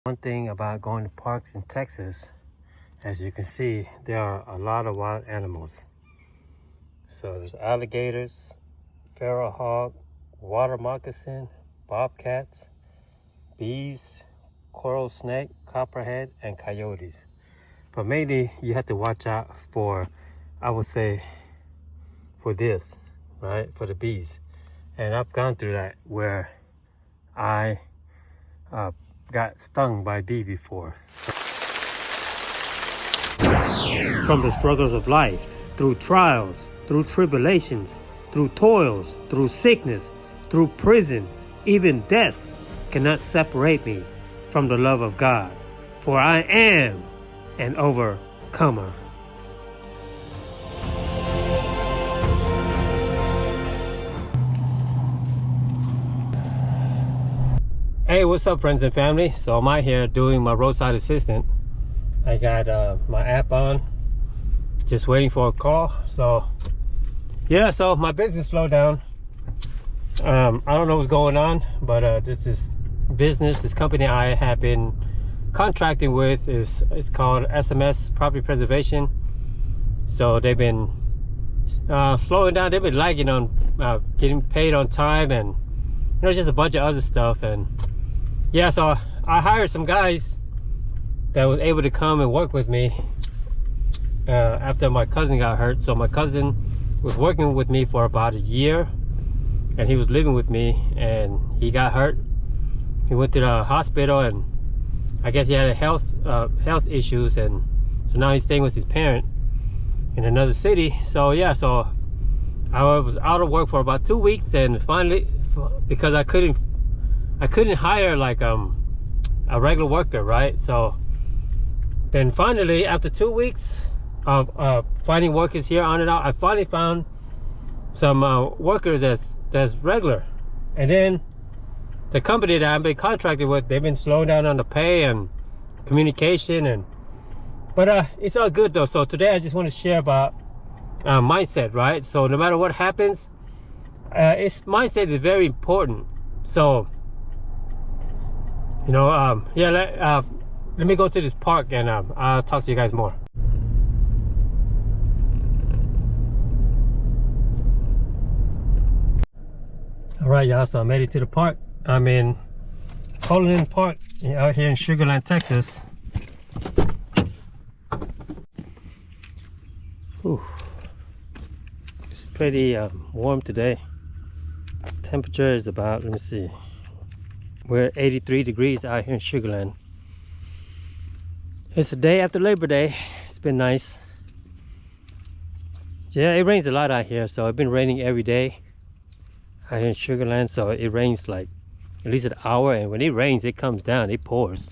One thing about going to parks in Texas, as you can see, there are a lot of wild animals. So there's alligators, feral hog, water moccasin, bobcats, bees, coral snake, copperhead, and coyotes. But mainly you have to watch out for, I would say, for this, right? For the bees. And I've gone through that where I got stung by a bee before. From the struggles of life, through trials, through tribulations, through toils, through sickness, through prison, even death cannot separate me from the love of God, for I am an overcomer. Hey, what's up, friends and family? So I'm out here doing my roadside assistant. I got my app on, just waiting for a call. So yeah, so my business slowed down. I don't know what's going on, but this company I have been contracting with it's called SMS Property Preservation. So they've been slowing down. They've been lagging on getting paid on time, and just a bunch of other stuff. And yeah, so I hired some guys that was able to come and work with me after my cousin got hurt. So my cousin was working with me for about a year, and he was living with me, and he got hurt. He went to the hospital, and I guess he had health issues, and so now he's staying with his parent in another city. So yeah, so I was out of work for about 2 weeks, and finally, because I couldn't hire like a regular worker, right? So then finally, after 2 weeks of finding workers here on and out, I finally found some workers that's regular. And then the company that I've been contracted with, they've been slowing down on the pay and communication, but it's all good though. So today I just want to share about mindset, right? So no matter what happens, mindset is very important. So yeah, let me go to this park, and I'll talk to you guys more. All right, y'all, so I made it to the park. I'm in Colin Park out here in Sugar Land, Texas. Whew. It's pretty warm today. Temperature is about, let me see, we're at 83 degrees out here in Sugar Land. It's the day after Labor Day. It's been nice. Yeah, it rains a lot out here, so it's been raining every day out here in Sugar Land. So it rains like at least an hour, and when it rains, it comes down, it pours.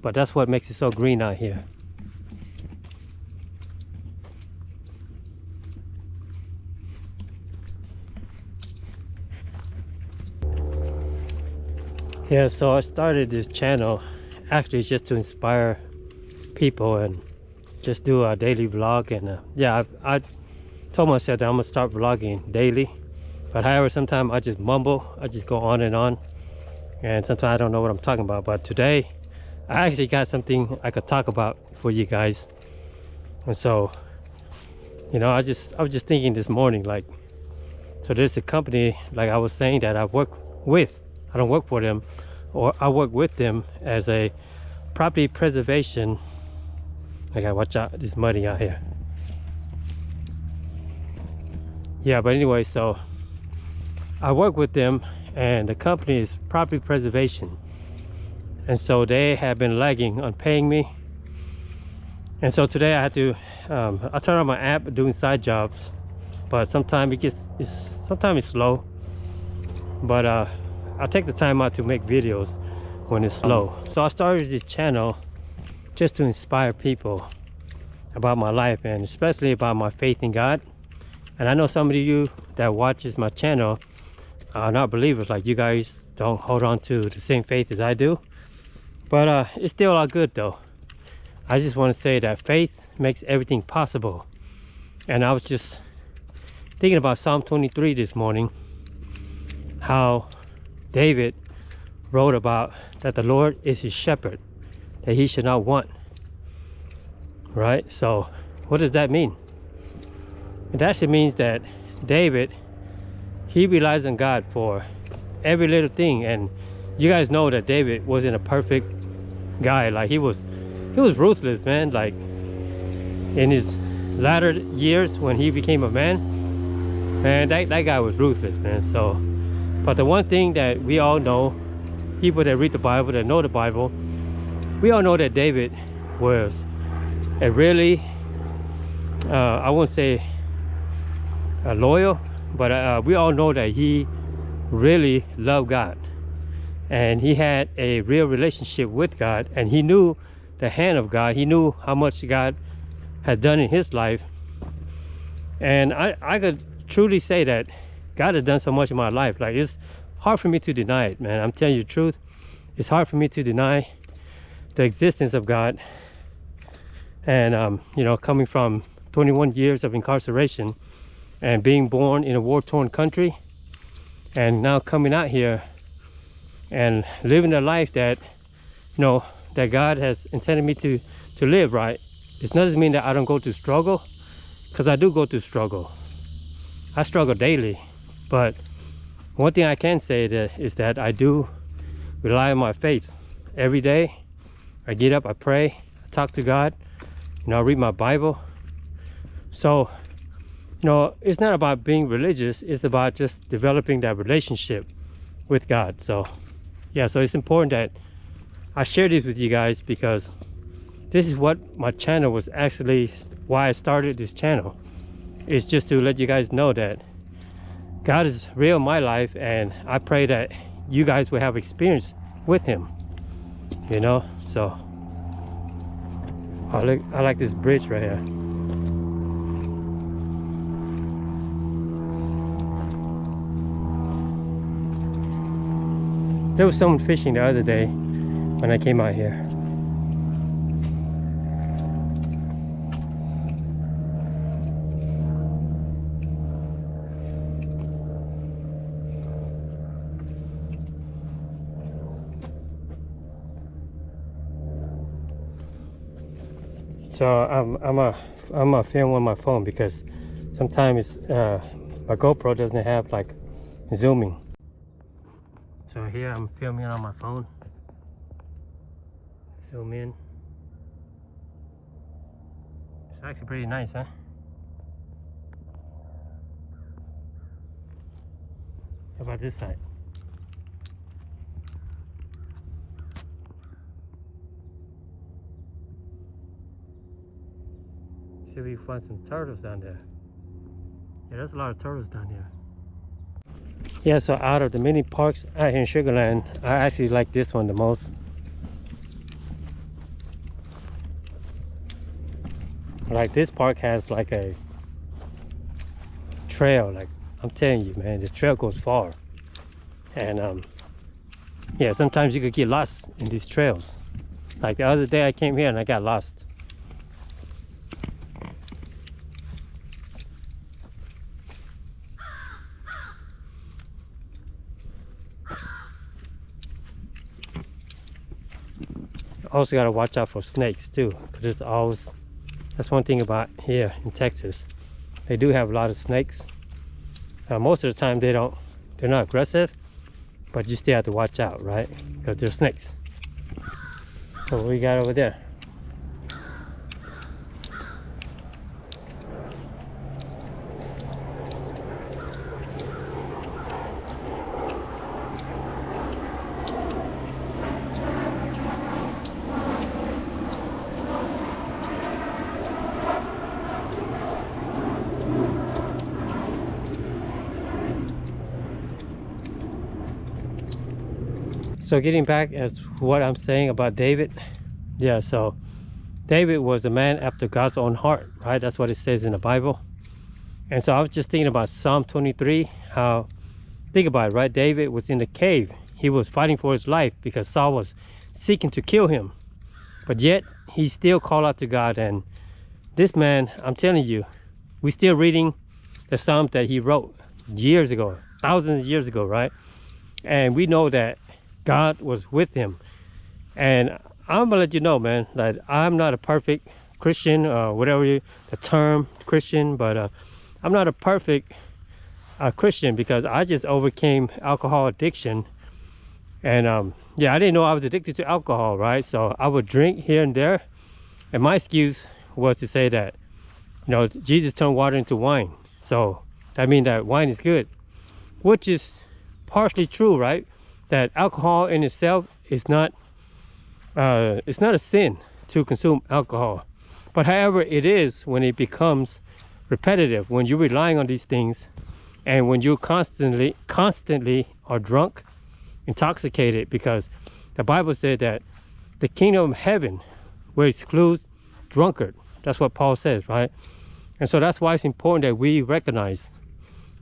But that's what makes it so green out here. Yeah, so I started this channel actually just to inspire people and just do a daily vlog. And yeah, I told myself that I'm gonna start vlogging daily. But however, sometimes I just mumble, I just go on, and sometimes I don't know what I'm talking about. But today I actually got something I could talk about for you guys. And so, I was just thinking this morning, like, so there's a company, like I was saying, that I work with. I don't work for them, or I work with them as a property preservation. I gotta watch out, it's muddy out here. Yeah, but anyway, so I work with them, and the company is property preservation. And so they have been lagging on paying me. And so today I had to, I turn on my app doing side jobs, but sometimes sometimes it's slow. But I take the time out to make videos when it's slow. So I started this channel just to inspire people about my life, and especially about my faith in God. And I know some of you that watches my channel are not believers. Like, you guys don't hold on to the same faith as I do. But it's still all good though. I just want to say that faith makes everything possible. And I was just thinking about Psalm 23 this morning, how David wrote about that the Lord is his shepherd, that he should not want. Right? So what does that mean? It actually means that David, he relies on God for every little thing. And you guys know that David wasn't a perfect guy. Like he was ruthless, man. Like in his latter years when he became a man, that guy was ruthless, man. So but the one thing that we all know, people that read the Bible, that know the Bible, we all know that David was a really I won't say loyal, but we all know that he really loved God, and he had a real relationship with God, and he knew the hand of God. He knew how much God had done in his life. And I could truly say that God has done so much in my life. Like, it's hard for me to deny it, man. I'm telling you the truth. It's hard for me to deny the existence of God. And you know, coming from 21 years of incarceration and being born in a war-torn country, and now coming out here and living a life that, you know, that God has intended me to live, right? It doesn't mean that I don't go to struggle, because I do go to struggle. I struggle daily. But one thing I can say is that I do rely on my faith every day. I get up, I pray, I talk to God, you know, I read my Bible. So, you know, it's not about being religious, it's about just developing that relationship with God. So yeah, so it's important that I share this with you guys, because this is what my channel was actually, why I started this channel. It's just to let you guys know that God is real in my life, and I pray that you guys will have experience with him, you know. So I like this bridge right here. There was someone fishing the other day when I came out here. So I'm a film on my phone, because sometimes my GoPro doesn't have like zooming. So here I'm filming on my phone. Zoom in. It's actually pretty nice, huh? How about this side? See if we can find some turtles down there. Yeah, there's a lot of turtles down here. Yeah, so out of the mini parks out here in Sugar Land, I actually like this one the most. Like, this park has like a trail. Like, I'm telling you, man, the trail goes far. And yeah, sometimes you could get lost in these trails. Like the other day I came here and I got lost. Also got to watch out for snakes too, because there's always, that's one thing about here in Texas, they do have a lot of snakes. Most of the time they're not aggressive, but you still have to watch out, right? Because they're snakes. So what we got over there? So getting back as what I'm saying about David, yeah, so David was a man after God's own heart, right? That's what it says in the Bible. And so I was just thinking about Psalm 23, how, think about it, right? David was in the cave. He was fighting for his life because Saul was seeking to kill him. But yet, he still called out to God. And this man, I'm telling you, we're still reading the Psalms that he wrote years ago, thousands of years ago, right? And we know that God was with him. And I'm gonna let you know, man, that I'm not a perfect Christian, whatever the term Christian, but I'm not a perfect Christian, because I just overcame alcohol addiction. And yeah, I didn't know I was addicted to alcohol, right? So I would drink here and there, and my excuse was to say that, you know, Jesus turned water into wine, so that means that wine is good, which is partially true, right? That alcohol in itself is not it's not a sin to consume alcohol, but however it is when it becomes repetitive, when you're relying on these things, and when you constantly are drunk, intoxicated, because the Bible said that the kingdom of heaven will exclude drunkard. That's what Paul says, right? And so that's why it's important that we recognize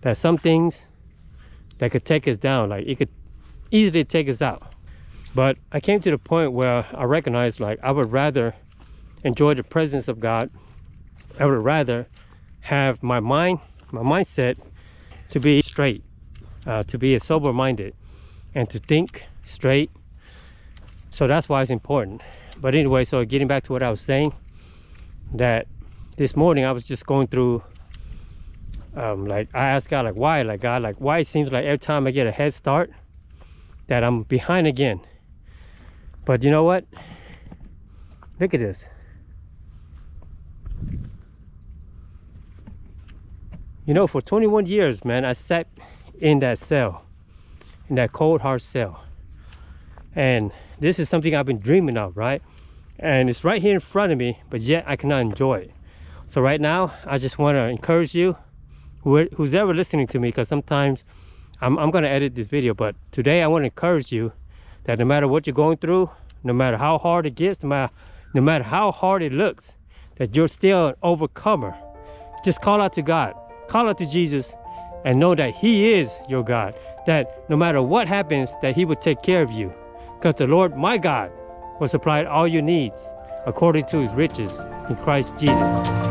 that some things that could take us down, like it could easily take us out. But I came to the point where I recognized, like, I would rather enjoy the presence of God. I would rather have my mindset to be straight, to be sober-minded, and to think straight. So that's why it's important. But anyway, so getting back to what I was saying, that this morning I was just going through, like, I asked God, like, why? Like, God, like, why it seems like every time I get a head start that I'm behind again. But you know what? Look at this. You know, for 21 years, man, I sat in that cell, in that cold, hard cell. And this is something I've been dreaming of, right? And it's right here in front of me, but yet I cannot enjoy it. So right now, I just want to encourage you, who's ever listening to me, because sometimes I'm going to edit this video, but today I want to encourage you that no matter what you're going through, no matter how hard it gets, no matter how hard it looks, that you're still an overcomer. Just call out to God, call out to Jesus, and know that he is your God, that no matter what happens, that he will take care of you, because the Lord, my God, will supply all your needs according to his riches in Christ Jesus.